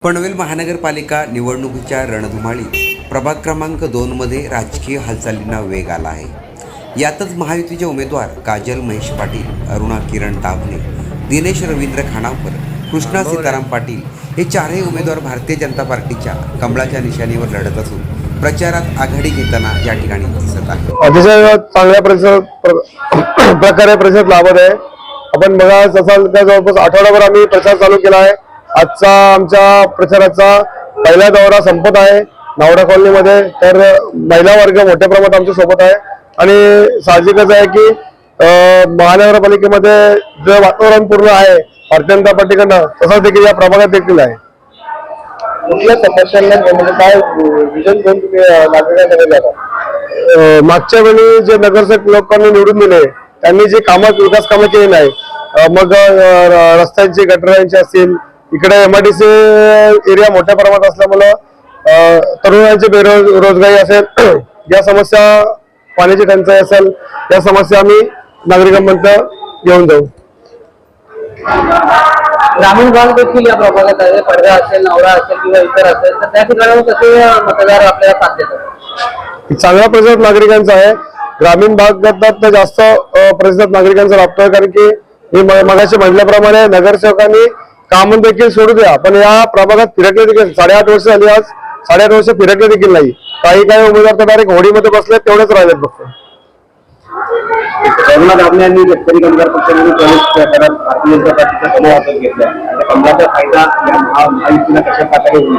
पनवेल महानगरपालिका निवडणुकीच्या रणधुमाळीत प्रभाग क्रमांक 2 मध्ये राजकीय हालचालींना वेग आला आहे। यातच महायुतीचे उमेदवार काजल महेश पाटील, अरुणा किरण ताभणे, दिनेश रवींद्र खानावकर, कृष्णा सीताराम पाटील हे चारही उमेदवार भारतीय जनता पार्टीच्या कमळाच्या निशाणीवर लढत असून प्रचारात आघाडी घेताना या ठिकाणी दिसत आहे। अतिशय चांगल्या प्रकारे प्रतिसाद लाभत आहे। आपण बघा असाल तर जवळपास आठवडाभर आम्ही प्रचार चालू केला आहे। आजचा आमच्या प्रचाराचा पहिला दौरा संपत आहे नावडा कॉलनीमध्ये। तर महिला वर्ग मोठ्या प्रमाणात आमच्या सोबत आहे आणि साहजिकच आहे की महानगरपालिकेमध्ये जे वातावरण पूर्ण आहे भारतीय जनता पार्टीकडनं तसंच देखील या प्रभागात देखील आहे। कुठल्या समस्यांना काय विजन घेऊन तुम्ही नागरिकांकडे जाता? मागच्या वेळी जे नगरसेवक लोकांनी निवडून दिले त्यांनी जे विकास कामं केली नाही, मग रस्त्यांची गटारांची असतील, इकडे MIDC एरिया मोठ्या प्रमाणात असल्यामुळे तरुणांची बेरोजगारी असेल, या समस्या, पाण्याची टंचाई असेल, या समस्या आम्ही नागरिकांपर्यंत घेऊन जाऊ। ग्रामीण भाग देखील या प्रभागात आहे, पडदा असेल, नावडा असेल किंवा इतर असेल, तर त्या ठिकाणी कसे मतदार आपल्याला साथ देतात? चांगला प्रतिसाद नागरिकांचा आहे। ग्रामीण भागात जास्त प्रतिसाद नागरिकांचा लाभतोय, कारण की मी मगाशी म्हटल्याप्रमाणे नगरसेवकांनी काम देखील सोडू द्या, पण या प्रभागात फिरकले देखील 8.5 वर्ष झाली, आज 8.5 वर्ष फिरकले देखील नाही। काही उमेदवार तर डायरेक्ट होडीमध्ये बसले, तेवढेच राहिलेत फक्त। अरुणा ताभणे यांनी शेतकरी कामगार पक्षाने भारतीय जनता पार्टीचा समूह हातात घेतला, कमळाचा फायदा या महायुतीला कशा प्रकारे होईल?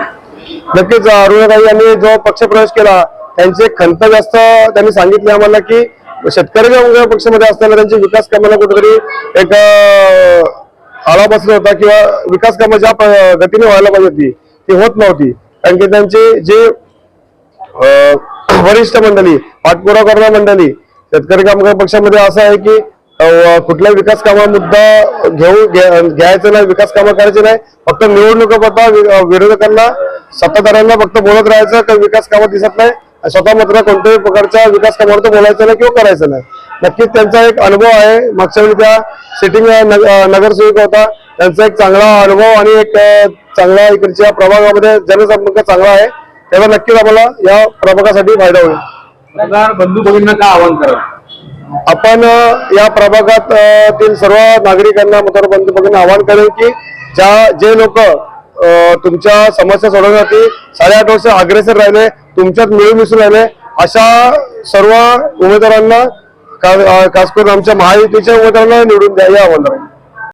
नक्कीच अरुणाताई यांनी जो पक्षप्रवेश केला त्यांची खंत जास्त त्यांनी सांगितले आम्हाला की शेतकरी कामगार पक्षामध्ये असताना त्यांची विकास कामाला कुठेतरी एक आळा बसला होता किंवा विकास कामं ज्या गतीने व्हायला पाहिजे होती ती होत नव्हती, कारण की त्यांची जी वरिष्ठ मंडळी, पाठपुरावा करणारी मंडळी शेतकरी कामगार पक्षामध्ये असं आहे की कुठल्या विकास कामा मुद्दा घ्यायचं नाही, विकास कामं करायचे नाही, फक्त निवडणुका विरोधकांना, सत्ताधाऱ्यांना फक्त बोलत राहायचं, काही विकास कामं दिसत नाही, स्वतः मात्र कोणत्याही प्रकारच्या विकास कामावर बोलायचं नाही किंवा करायचं नाही। नक्कीच त्यांचा एक अनुभव आहे, मागच्या वेळी त्या सिटिंग नगरसेवक होता, त्यांचा एक चांगला अनुभव आणि एक चांगला इकडच्या प्रभागामध्ये जनसंपर्क चांगला आहे, त्याचा नक्कीच आम्हाला या प्रभागासाठी फायदा होईल। बंधू भगिनींना काय आवाहन करा? आपण या प्रभागातील सर्व नागरिकांना, मतदार बंधू भगिनींना आवाहन करेल की जे लोक तुमच्या समस्या सोडवण्यासाठी 8.5 वर्ष अग्रेसर राहिले, तुमच्यात मिळून मिसळून राहिले, अशा सर्व उमेदवारांना, खास करून आमच्या महायुतीच्या उमेदवारांना निवडून द्या, हे आवाहन आहे।